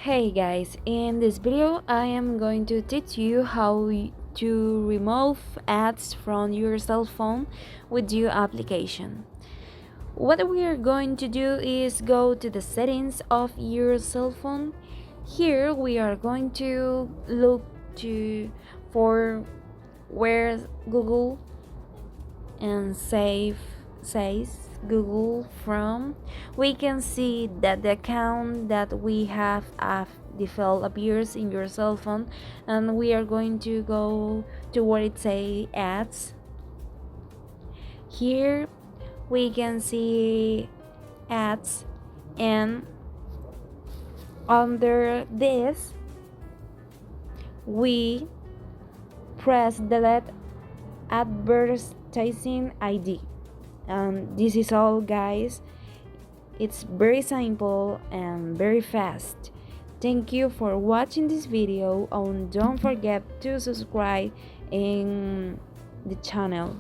Hey guys, in this video I am going to teach you to remove ads from your cell phone with your application. What we are going to do is go to the settings of your cell phone. Here we are going to look to for where Google and save says Google from. We can see that the account that we have of default appears in your cell phone, and we are going to go to where it say ads. Here we can see ads, and under this we press delete advertising ID. This is all, guys. It's very simple and very fast. Thank you for watching this video, and don't forget to subscribe in the channel.